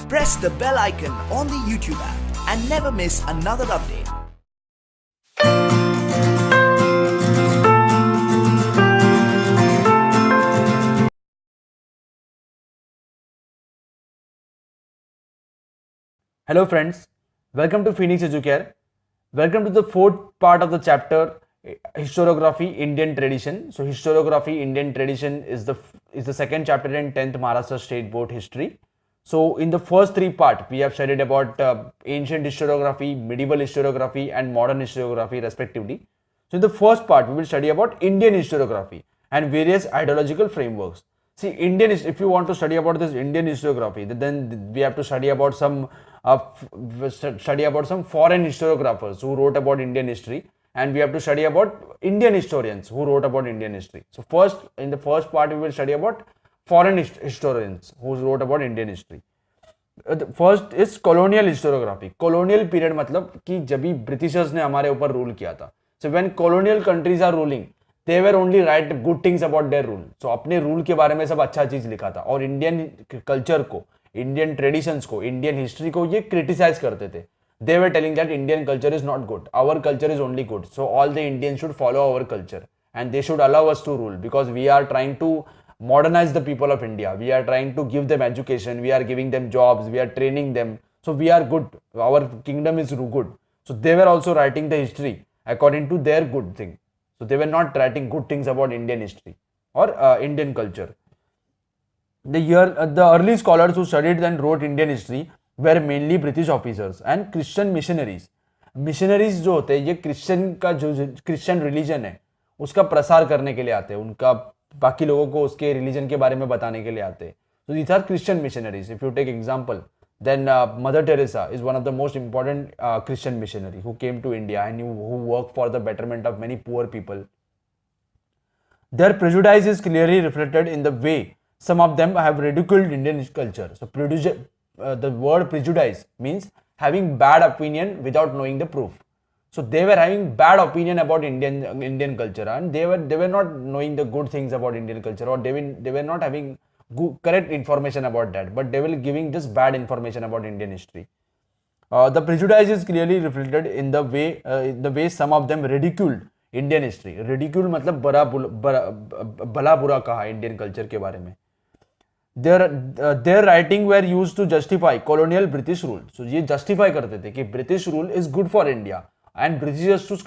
press the bell icon on the YouTube app and never miss another update. Hello friends, welcome to Phoenix Educare. Welcome to the fourth part of the chapter Historiography Indian Tradition. So Historiography Indian Tradition is the second chapter in 10th Maharashtra State Board History. So in the first three parts we have studied about ancient historiography, medieval historiography and modern historiography respectively. So in the first part we will study about Indian historiography and various ideological frameworks. See, if you want to study about this Indian historiography, then we have to study about some foreign historiographers who wrote about Indian history, and we have to study about Indian historians who wrote about Indian history. So in the first part, we will study about foreign historians who wrote about Indian history. The first is colonial historiography. Colonial period मतलब कि जब भी Britishers ने हमारे ऊपर rule किया था. So when colonial countries are ruling, they were only write good things about their rule. So अपने रूल के बारे में सब अच्छा चीज लिखा था और इंडियन कल्चर को, इंडियन ट्रेडिशंस को, इंडियन हिस्ट्री को ये क्रिटिसाइज करते थे. They were telling that Indian culture is not good. Our culture is only good. So all the Indians should follow our culture and they should allow us to rule because we are trying to modernize the people of India. We are trying to give them education. We are giving them jobs. We are training them. So we are good. Our kingdom is good. So they were also writing the history according to their good thing. So they were not writing good things about Indian history or Indian culture. The early scholars who studied and wrote Indian history were mainly British officers and Christian missionaries. Missionaries जो होते हैं ये Christian religion है उसका प्रसार करने के लिए आते हैं, उनका बाकी लोगों को उसके रिलीजन के बारे में बताने के लिए आते हैं. So these are Christian missionaries. If you take example, then Mother Teresa is one of the most important Christian missionary who came to India and who worked for the betterment of many poor people. Their prejudice is clearly reflected in the way some of them have ridiculed Indian culture. So the word prejudice means having bad opinion without knowing the proof. So they were having bad opinion about Indian culture and they were not knowing the good things about Indian culture, or they were not having correct information about that, but they were giving just bad information about Indian history. The prejudice is clearly reflected in the way some of them ridiculed Indian history. Ridicule मतलब भला बुरा कहा Indian culture के बारे में. Their writing were used to justify colonial British rule. So ये justify करते थे कि British rule is good for India and Britishers should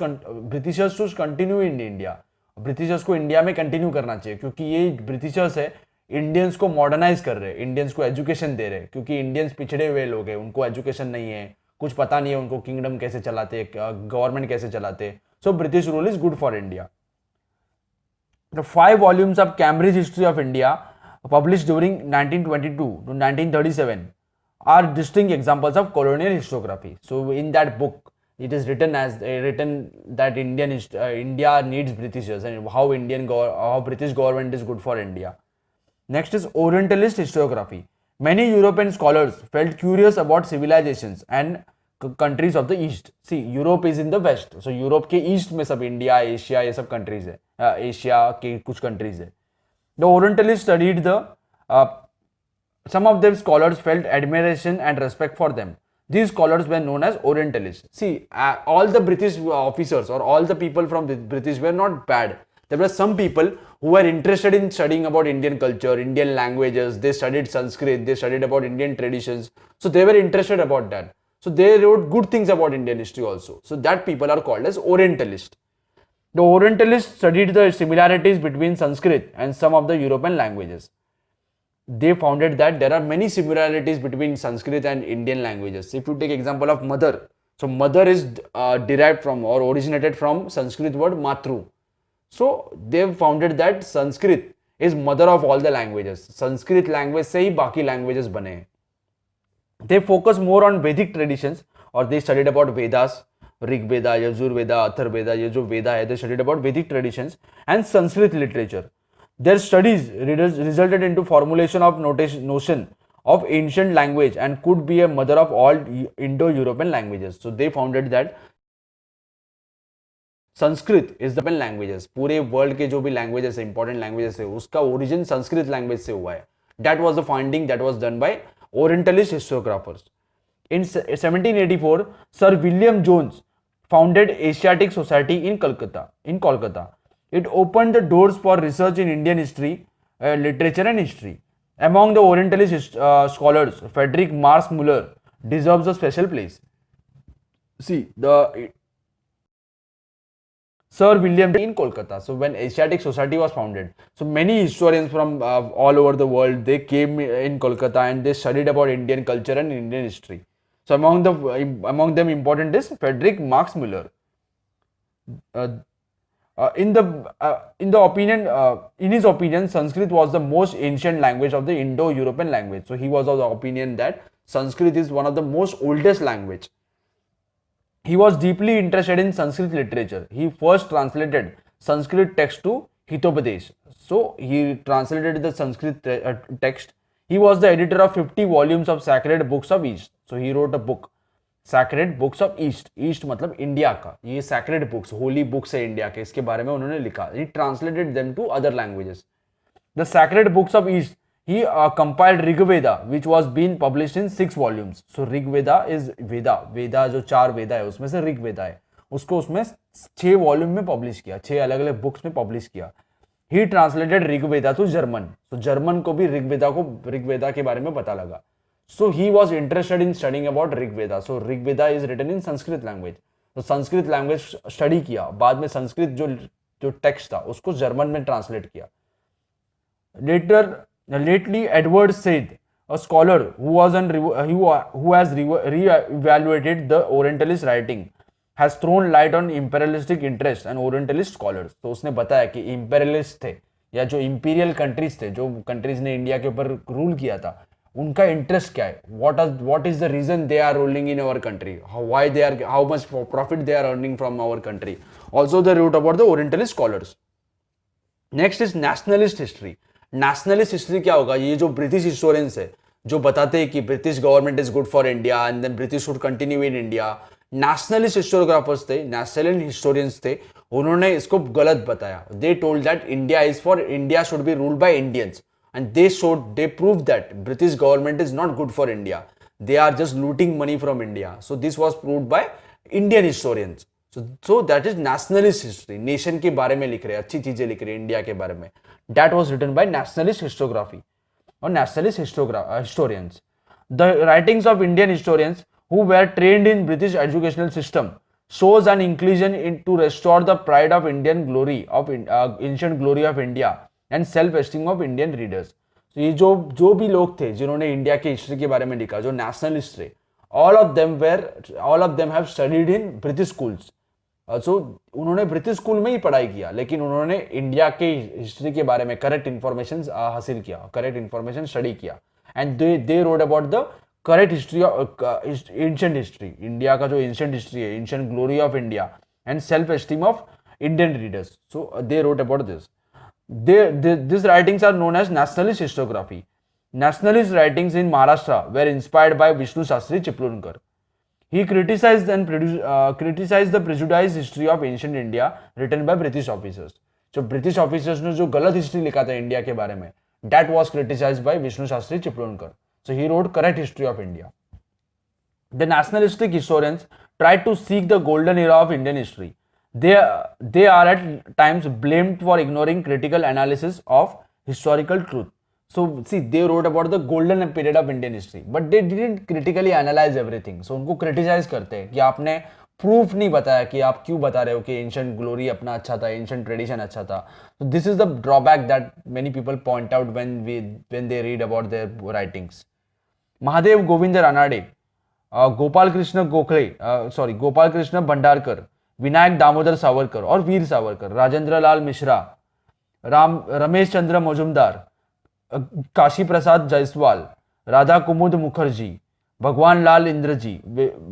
continue in India. Britishers को इंडिया में कंटिन्यू करना चाहिए क्योंकि ये ब्रिटिशर्स है इंडियंस को मॉडर्नाइज कर रहे हैं, इंडियंस को एजुकेशन दे रहे हैं, क्योंकि इंडियंस पिछड़े हुए लोग हैं, उनको एजुकेशन नहीं है, कुछ पता नहीं है उनको किंगडम कैसे चलाते, गवर्नमेंट कैसे चलाते. So British rule is good for India. The 5 volumes of Cambridge History of India published during 1922 to 1937 are distinct examples of colonial historiography. So in that book it is written that India needs Britishers and how British government is good for India. Next is Orientalist historiography. Many European scholars felt curious about civilizations and countries of the East. See, Europe is in the West. So Europe के East में सब India, Asia ये सब countries है. Asia के कुछ countries है. The Orientalists studied some of them scholars felt admiration and respect for them. These scholars were known as Orientalists. See, all the British officers or all the people from the British were not bad. There were some people who were interested in studying about Indian culture, Indian languages. They studied Sanskrit, they studied about Indian traditions. So they were interested about that. So they wrote good things about Indian history also. So that people are called as Orientalists. The Orientalists studied the similarities between Sanskrit and some of the European languages. They found that there are many similarities between Sanskrit and Indian languages. If you take example of mother, so mother is derived from or originated from Sanskrit word matru. So they found that Sanskrit is mother of all the languages. Sanskrit language से ही बाकी languages बने हैं. They focus more on Vedic traditions or they studied about Vedas, Rig Veda, Yajur Veda, Athar Veda, ये जो Veda है, they studied about Vedic traditions and Sanskrit literature. Their studies resulted into formulation of notion of ancient language and could be a mother of all Indo-European languages. So they found that Sanskrit is the languages, पूरे world के जो भी languages है, important languages है, उसका origin Sanskrit language से हुआ है. That was the finding that was done by orientalist historiographers. In 1784, Sir William Jones founded Asiatic Society in Kolkata. It opened the doors for research in Indian history, literature and history. Among the Orientalist scholars, Frederick Marsh Muller deserves a special place. See, the Sir William in Kolkata. So when Asiatic Society was founded, so many historians from all over the world, they came in Kolkata and they studied about Indian culture and Indian history. So among them important is Frederick Marx Muller. In his opinion, Sanskrit was the most ancient language of the Indo-European language. So he was of the opinion that Sanskrit is one of the most oldest language. He was deeply interested in Sanskrit literature. He first translated Sanskrit text to Hitopadesh. So he translated the Sanskrit text. He was the editor of 50 volumes of Sacred Books of East. So he wrote a book, Sacred Books of East. East मतलब India का. ये Sacred Books, holy books है India के. इसके बारे में उन्होंने लिखा. He translated them to other languages. The Sacred Books of East. He compiled Rig Veda, which was being published in 6 volumes. So Rig Veda is Veda. Veda जो 4 वेदा है उसमें से Rig Veda है. उसको उसमें 6 वॉल्यूम में पब्लिश किया, 6 अलग अलग बुक्स में पब्लिश किया. He translated Rig Veda to German. So German को भी ऋग वेदा के बारे में पता लगा. So he was interested in studying about Rig Veda. So Rig Veda is written in Sanskrit language. तो संस्कृत लैंग्वेज स्टडी किया. बाद में संस्कृत जो टेक्स्ट था उसको जर्मन में ट्रांसलेट किया. Lately, Edward Said, a scholar who has re-evaluated the Orientalist writing, has thrown light on imperialistic interests and Orientalist scholars. तो उसने बताया कि imperialist थे या जो imperial countries थे, जो countries ने इंडिया के ऊपर रूल किया था, उनका इंटरेस्ट क्या है? What is the reason they are ruling in our country? How much profit they are earning from our country? Also, they wrote about the Orientalist scholars. Next is nationalist history. Nationalist history क्या होगा? ये जो British historians है जो बताते हैं कि British government is good for India and then British should continue in India. Nationalist historiographers थे, नेशनल हिस्टोरियंस थे, उन्होंने इसको गलत बताया. They told that India should be ruled by Indians and they prove that British government is not good for India. They are just looting money from India. So this was proved by Indian historians. So that is nationalist history. Nation के बारे में लिख रहे हैं, अच्छी चीजें लिख रहे हैं इंडिया के बारे में. That was written by nationalist historiography or nationalist historians. The writings of Indian historians who were trained in British educational system shows an inclination to restore the pride of Indian glory of ancient glory of India and self-esteem of Indian readers. So ये जो भी लोग थे जिन्होंने India के history के बारे में लिखा, जो nationalist थे, all of them have studied in British schools. सो उन्होंने ब्रिटिश स्कूल में ही पढ़ाई किया, लेकिन उन्होंने इंडिया के हिस्ट्री के बारे में करेक्ट इंफॉर्मेशन हासिल किया, करेक्ट इंफॉर्मेशन स्टडी किया and they road about the correct history of ancient history. India का जो एंशिएंट हिस्ट्री है, ancient glory of India and self esteem of Indian readers. So they road about this. These writings are known as nationalist historiography. Nationalist writings in Maharashtra were inspired by Vishnu Shastri Chiplunkar. He criticized the prejudiced history of ancient India written by British officers. जो British officers ने जो गलत history लिखा था India के बारे में, that was criticized by Vishnu Shastri Chiplunkar. So he wrote correct history of India. The nationalistic historians tried to seek the golden era of Indian history. They are at times blamed for ignoring critical analysis of historical truth. So see, they wrote about the golden period of Indian history, but they didn't critically analyze everything. So उनको criticize करते हैं कि आपने proof नहीं बताया कि आप क्यों बता रहे हो कि ancient glory अपना अच्छा था, ancient tradition अच्छा था. So this is the drawback that many people point out when they read about their writings. Mahadev Govind Ranade, Gopal Krishna Bhandarkar, Vinayak Damodar Savarkar और वीर सावरकर, राजेंद्र लाल मिश्रा, रमेश चंद्र मजुमदार, काशी प्रसाद जायसवाल, राधा कुमुद मुखर्जी, भगवान लाल Indraji,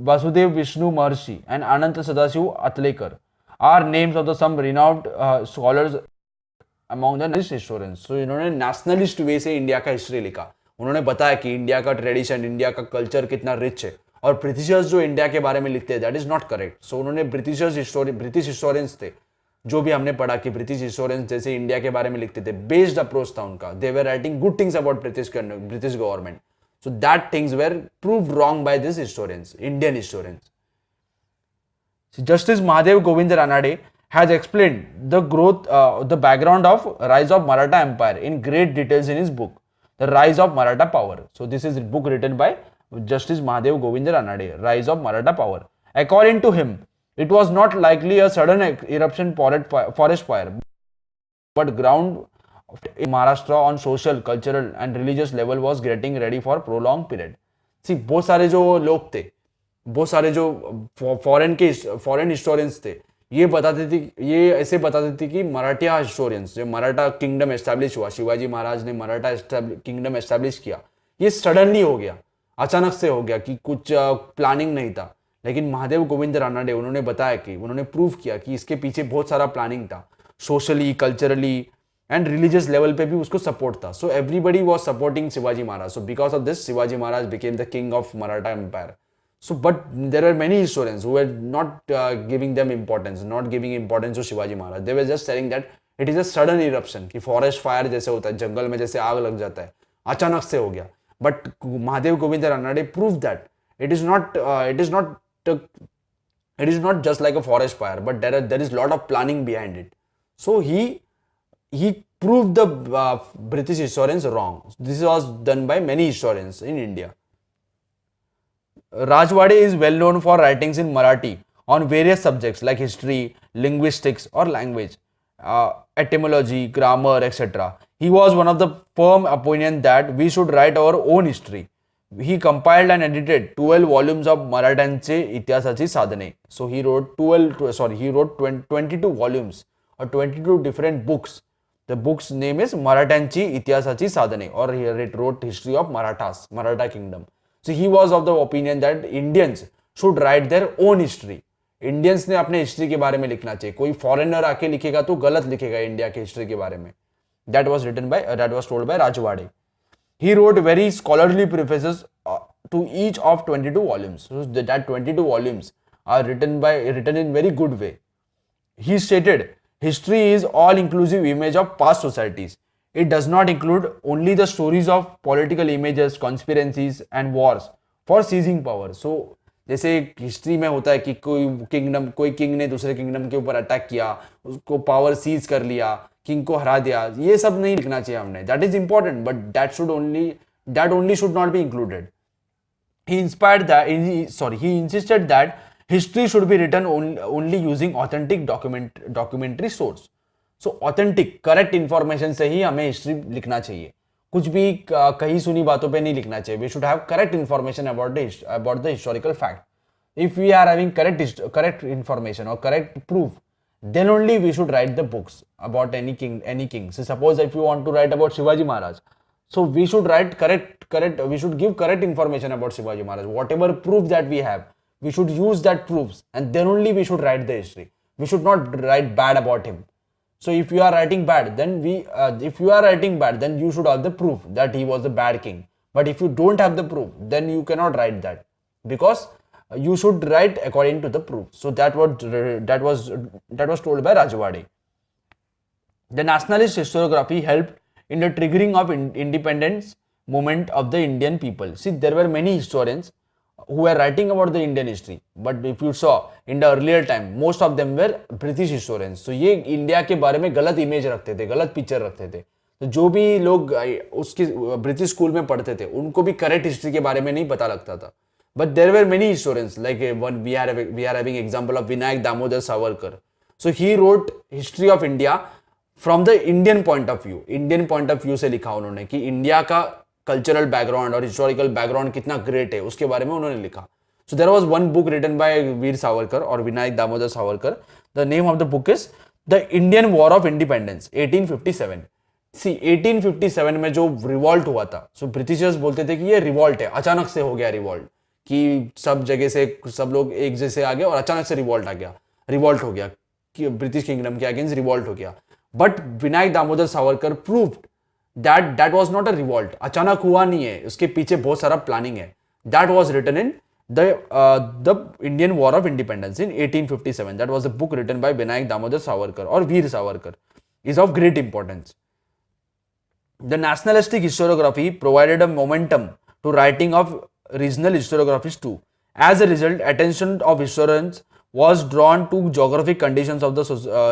Vasudev Vishnu Maharshi and Anant Sadashiv Altekar are names of the some renowned scholars among the nationalist historians. So इन्होंने nationalist वे से India का history लिखा. उन्होंने बताया कि India का ट्रेडिशन, इंडिया का कल्चर कितना रिच है, और ब्रिटिशर्स जो इंडिया के बारे में लिखते हैं दैट इज नॉट करेक्ट. सो उन्होंने ब्रिटिश हिस्टोरियंस थे जो भी हमने पढ़ा कि ब्रिटिश हिस्टोरियंस जैसे इंडिया के बारे में लिखते थे, बेस्ड अप्रोच था उनका. They were writing good things about British government. So that things were proved wrong by these historians, Indian historians. Justice Mahadev Govind Ranade has explained the background of rise of Maratha Empire in great details in his book, The Rise of Maratha Power. So this is a book written by Justice Mahadev Govind Ranade, Rise of Maratha Power. According to him, it was not likely a sudden eruption forest fire, but ground in Maharashtra on social, cultural and religious level was getting ready for prolonged period. See, बहुत सारे जो लोग थे, बहुत सारे जो foreign historians थे, ये ऐसे बताते थे कि मराठा हिस्टोरियंस, जो मराठा किंगडम एस्टैब्लिश हुआ, शिवाजी महाराज ने मराठा किंगडम एस्टैब्लिश किया, ये सडनली हो गया, अचानक से हो गया, कि कुछ प्लानिंग नहीं था. लेकिन महादेव गोविंद रानडे उन्होंने बताया कि उन्होंने प्रूव किया कि इसके पीछे बहुत सारा प्लानिंग था, socially, culturally and religious level पे भी उसको सपोर्ट था. So everybody was supporting Shivaji Maharaj. So because of this Shivaji Maharaj became the king of Maratha empire. So, but there are many historians who were not giving them importance, not giving importance to Shivaji Maharaj. They were just saying that it is a sudden eruption, कि forest fire जैसे होता है, जंगल में जैसे आग लग जाता है, अचानक से हो गया. But Mahadev Govind Ranade proved that it is not just like a forest fire, but there is lot of planning behind it. So he proved the British historians wrong. This was done by many historians in India. Rajwade is well known for writings in Marathi on various subjects like history, linguistics or language, etymology, grammar, etc. He was one of the firm opinion that we should write our own history. He compiled and edited 12 volumes of Marathanche Itihasachi Sadhane. So he wrote 22 volumes or 22 different books. The book's name is Marathanche Itihasachi Sadhane, or he wrote history of Marathas, Maratha kingdom. So he was of the opinion that Indians should write their own history. Indians ने अपने history के बारे में लिखना चाहिए. कोई foreigner आके लिखेगा तो गलत लिखेगा इंडिया के हिस्ट्री के बारे में. That was told by Rajwade. He wrote very scholarly prefaces to each of 22 volumes. So that 22 volumes are written in very good way. He stated, history is all-inclusive image of past societies. It does not include only the stories of political images, conspiracies and wars for seizing power. So जैसे history में होता है कि कोई king ने दूसरे kingdom के ऊपर अटैक किया, उसको पावर सीज कर लिया, किंग को हरा दिया, ये सब नहीं लिखना चाहिए हमने. That is important, but that only should not be included. He insisted that history should be written only using authentic documentary source. So authentic, correct information से ही हमें हिस्ट्री लिखना चाहिए. कुछ भी कहीं सुनी बातों पे नहीं लिखना चाहिए. We should have correct information about the historical fact. If we are having correct information or correct proof, then only we should write the books about any king. So suppose if you want to write about Shivaji Maharaj, so we should write we should give correct information about Shivaji Maharaj. Whatever proof that we have, we should use that proofs, and then only we should write the history. We should not write bad about him. So if you are writing bad, then you should have the proof that he was a bad king. But if you don't have the proof, then you cannot write that, because you should write according to the proof. So that was told by Rajwade. The nationalist historiography helped in the triggering of independence movement of the Indian people. See, there were many historians who were writing about the Indian history, but if you saw in the earlier time, most of them were British historians. So ये India के बारे में गलत image रखते थे, गलत picture रखते थे. तो जो भी लोग उसके ब्रिटिश स्कूल में पढ़ते थे, उनको भी करेक्ट हिस्ट्री के बारे में नहीं पता लगता था. But there were many historians, like we are having example of Vinayak Damodar Savarkar. So he wrote history of India from the Indian point of view. Indian point of view से लिखा उन्होंने कि इंडिया का cultural background और historical background कितना great है, उसके बारे में उन्होंने लिखा. So there was one book written by Veer Savarkar और Vinayak Damodar Savarkar. The name of the book is the Indian war of independence 1857. See 1857 में जो रिवॉल्ट हुआ था, सो ब्रिटिशर्स बोलते थे कि ये रिवॉल्ट है, अचानक से हो गया रिवॉल्ट, कि सब जगह से सब लोग एक जैसे आ गए और अचानक से रिवॉल्ट हो गया कि ब्रिटिश किंगडम के अगेंस्ट रिवॉल्ट हो गया. But Vinayak Damodar Savarkar proved that was not a revolt. अचानक हुआ नहीं है, उसके पीछे बहुत सारा प्लानिंग है. That was written in the Indian War of Independence in 1857. That was a book written by Vinayak Damodar Savarkar or Veer Savarkar. Is of great importance. The nationalistic historiography provided a momentum to writing of regional historiographies too. As a result, attention of historians was drawn to geographic conditions of the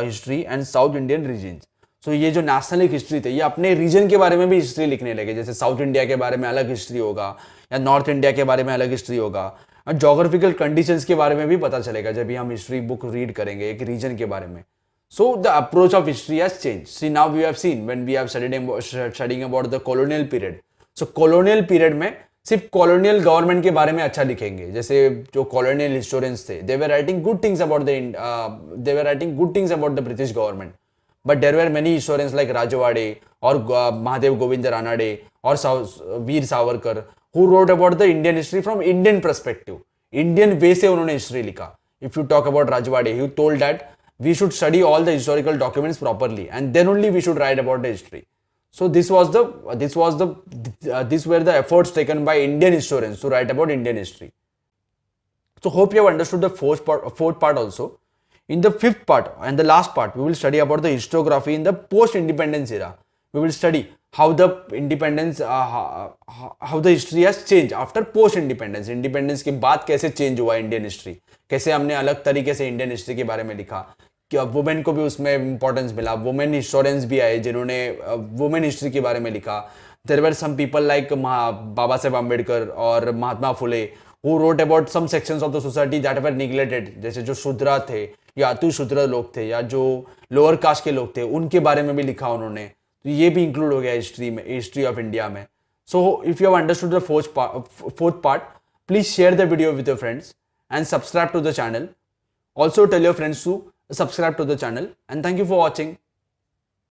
history and South Indian regions. So ये जो national history थे ये अपने reason के बारे में भी history लिखने लगे, जैसे साउथ इंडिया के बारे में अलग हिस्ट्री होगा या नॉर्थ इंडिया के बारे में अलग हिस्ट्री होगा, और जोग्राफिकल कंडीशंस के बारे में भी पता चलेगा जब भी हम हिस्ट्री बुक रीड करेंगे एक रीजन के बारे में. So the approach of history has changed. See, now we have seen when we have studying about the colonial period. So colonial period में सिर्फ colonial government के बारे में अच्छा लिखेंगे, जैसे जो colonial historians थे, they were writing good things about the British government. But there were many historians like Rajawade और महादेव गोविंद रानाडे और Veer Savarkar who wrote about the Indian history from Indian perspective. Indian way से उन्होंने history लिखा. If you talk about Rajawade, he told that we should study all the historical documents properly and then only we should write about the history. So these were the efforts taken by Indian historians to write about Indian history. So hope you have understood the fourth part also. In the fifth part and the last part, we will study about the historiography in the post-independence era. We will study how the independence, how the history has changed after post-independence. Independence के बाद कैसे change हुआ Indian history, कैसे हमने अलग तरीके से Indian history के बारे में लिखा, क्या वुमेन को भी उसमें इंपॉर्टेंस मिला, वुमेन हिस्टोरियंस भी आए जिन्होंने वुमेन हिस्ट्री के बारे में लिखा. There were some people like Baba Saheb Ambedkar और Mahatma Phule who wrote about some sections of the society that were neglected, जैसे जो शूद्रा थे या अतिशूद्र लोग थे या जो लोअर कास्ट के लोग थे उनके बारे में भी लिखा उन्होंने. तो ये भी इंक्लूड हो गया हिस्ट्री में, हिस्ट्री ऑफ इंडिया में. So if you have understood the fourth part, please share the video with your friends and subscribe to the channel. Also tell your friends to subscribe to the channel, and thank you for watching.